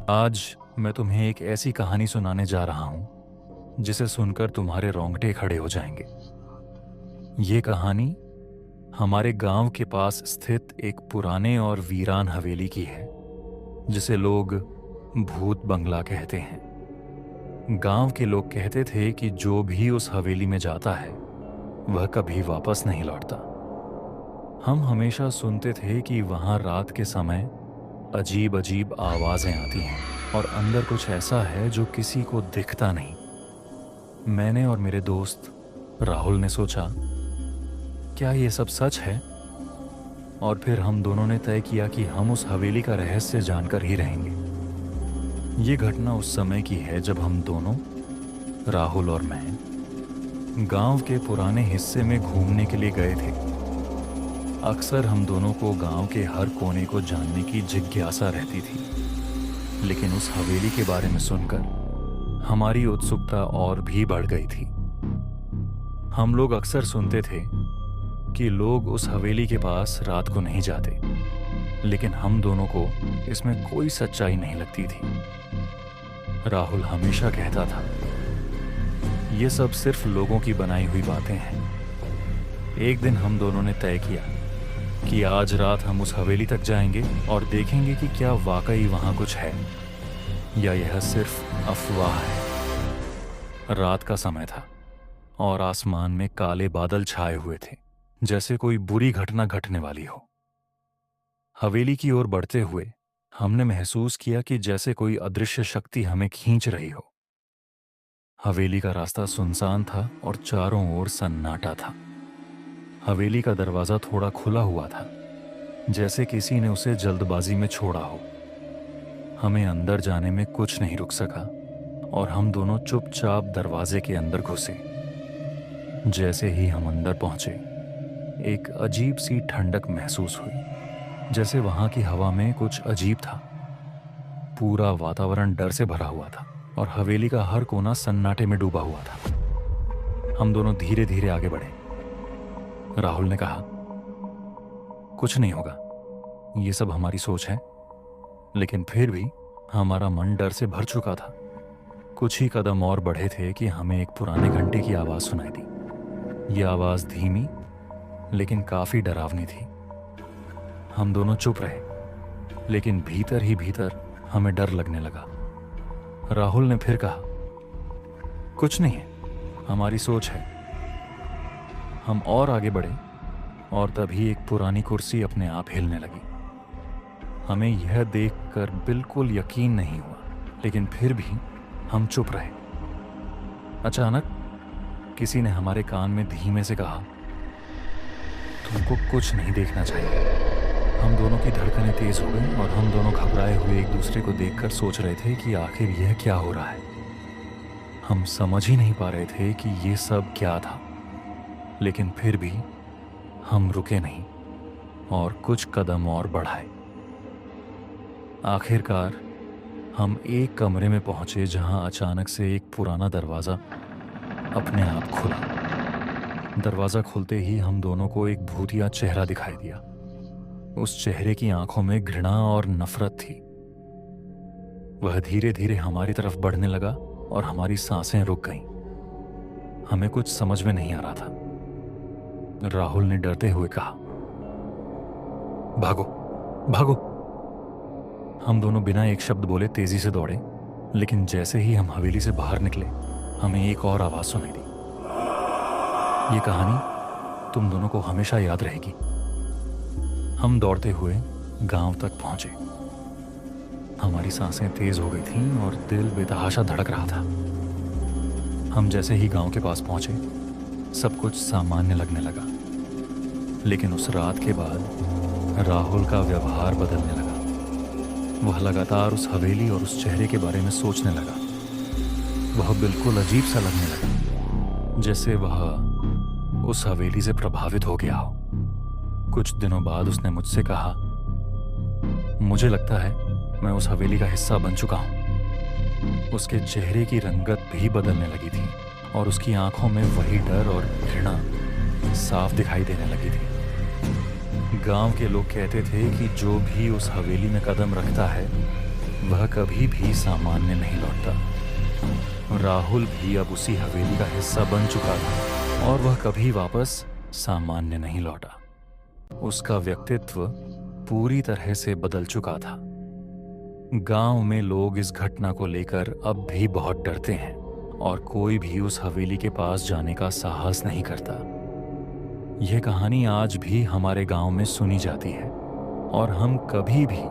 आज मैं तुम्हें एक ऐसी कहानी सुनाने जा रहा हूं जिसे सुनकर तुम्हारे रोंगटे खड़े हो जाएंगे। ये कहानी हमारे गांव के पास स्थित एक पुराने और वीरान हवेली की है जिसे लोग भूत बंगला कहते हैं। गांव के लोग कहते थे कि जो भी उस हवेली में जाता है वह कभी वापस नहीं लौटता। हम हमेशा सुनते थे कि वहां रात के समय अजीब अजीब आवाजें आती हैं और अंदर कुछ ऐसा है जो किसी को दिखता नहीं। मैंने और मेरे दोस्त राहुल ने सोचा, क्या ये सब सच है? और फिर हम दोनों ने तय किया कि हम उस हवेली का रहस्य जानकर ही रहेंगे। ये घटना उस समय की है जब हम दोनों, राहुल और मैं, गांव के पुराने हिस्से में घूमने के लिए गए थे। अक्सर हम दोनों को गांव के हर कोने को जानने की जिज्ञासा रहती थी, लेकिन उस हवेली के बारे में सुनकर हमारी उत्सुकता और भी बढ़ गई थी। हम लोग अक्सर सुनते थे कि लोग उस हवेली के पास रात को नहीं जाते, लेकिन हम दोनों को इसमें कोई सच्चाई नहीं लगती थी। राहुल हमेशा कहता था, ये सब सिर्फ लोगों की बनाई हुई बातें हैं। एक दिन हम दोनों ने तय किया कि आज रात हम उस हवेली तक जाएंगे और देखेंगे कि क्या वाकई वहां कुछ है या यह सिर्फ अफवाह है। रात का समय था और आसमान में काले बादल छाए हुए थे, जैसे कोई बुरी घटना घटने वाली हो। हवेली की ओर बढ़ते हुए हमने महसूस किया कि जैसे कोई अदृश्य शक्ति हमें खींच रही हो। हवेली का रास्ता सुनसान था और चारों ओर सन्नाटा था। हवेली का दरवाजा थोड़ा खुला हुआ था, जैसे किसी ने उसे जल्दबाजी में छोड़ा हो। हमें अंदर जाने में कुछ नहीं रुक सका और हम दोनों चुपचाप दरवाजे के अंदर घुसे। जैसे ही हम अंदर पहुंचे, एक अजीब सी ठंडक महसूस हुई, जैसे वहां की हवा में कुछ अजीब था। पूरा वातावरण डर से भरा हुआ था और हवेली का हर कोना सन्नाटे में डूबा हुआ था। हम दोनों धीरे धीरे आगे बढ़े। राहुल ने कहा, कुछ नहीं होगा, ये सब हमारी सोच है। लेकिन फिर भी हमारा मन डर से भर चुका था। कुछ ही कदम और बढ़े थे कि हमें एक पुराने घंटे की आवाज सुनाई दी। यह आवाज धीमी लेकिन काफी डरावनी थी। हम दोनों चुप रहे, लेकिन भीतर ही भीतर हमें डर लगने लगा। राहुल ने फिर कहा, कुछ नहीं है, हमारी सोच है। हम और आगे बढ़े और तभी एक पुरानी कुर्सी अपने आप हिलने लगी। हमें यह देखकर बिल्कुल यकीन नहीं हुआ, लेकिन फिर भी हम चुप रहे। अचानक किसी ने हमारे कान में धीमे से कहा, तुमको कुछ नहीं देखना चाहिए। हम दोनों की धड़कनें तेज हो गई और हम दोनों घबराए हुए एक दूसरे को देखकर सोच रहे थे कि आखिर यह क्या हो रहा है। हम समझ ही नहीं पा रहे थे कि ये सब क्या था, लेकिन फिर भी हम रुके नहीं और कुछ कदम और बढ़ाए। आखिरकार हम एक कमरे में पहुंचे जहां अचानक से एक पुराना दरवाजा अपने आप खुला। दरवाजा खुलते ही हम दोनों को एक भूतिया चेहरा दिखाई दिया। उस चेहरे की आंखों में घृणा और नफरत थी। वह धीरे धीरे हमारी तरफ बढ़ने लगा और हमारी सांसें रुक गईं। हमें कुछ समझ में नहीं आ रहा था। राहुल ने डरते हुए कहा, भागो भागो। हम दोनों बिना एक शब्द बोले तेजी से दौड़े, लेकिन जैसे ही हम हवेली से बाहर निकले, हमें एक और आवाज सुनाई दी। ये कहानी तुम दोनों को हमेशा याद रहेगी। हम दौड़ते हुए गांव तक पहुंचे। हमारी सांसें तेज हो गई थीं और दिल बेतहाशा धड़क रहा था। हम जैसे ही गांव के पास पहुंचे, सब कुछ सामान्य लगने लगा। लेकिन उस रात के बाद राहुल का व्यवहार बदलने लगा। वह लगातार उस हवेली और उस चेहरे के बारे में सोचने लगा। वह बिल्कुल अजीब सा लगने लगा, जैसे वह उस हवेली से प्रभावित हो गया हो। कुछ दिनों बाद उसने मुझसे कहा, मुझे लगता है मैं उस हवेली का हिस्सा बन चुका हूं। उसके चेहरे की रंगत भी बदलने लगी थी और उसकी आंखों में वही डर और घृणा साफ दिखाई देने लगी थी। गांव के लोग कहते थे कि जो भी उस हवेली में कदम रखता है वह कभी भी सामान्य नहीं लौटता। राहुल भी अब उसी हवेली का हिस्सा बन चुका था और वह कभी वापस सामान्य नहीं लौटा। उसका व्यक्तित्व पूरी तरह से बदल चुका था। गांव में लोग इस घटना को लेकर अब भी बहुत डरते हैं और कोई भी उस हवेली के पास जाने का साहस नहीं करता। यह कहानी आज भी हमारे गांव में सुनी जाती है और हम कभी भी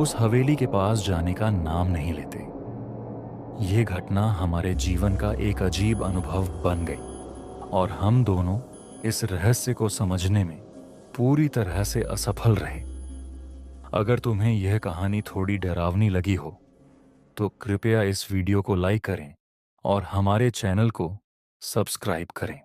उस हवेली के पास जाने का नाम नहीं लेते। यह घटना हमारे जीवन का एक अजीब अनुभव बन गई और हम दोनों इस रहस्य को समझने में पूरी तरह से असफल रहे। अगर तुम्हें यह कहानी थोड़ी डरावनी लगी हो तो कृपया इस वीडियो को लाइक करें और हमारे चैनल को सब्सक्राइब करें।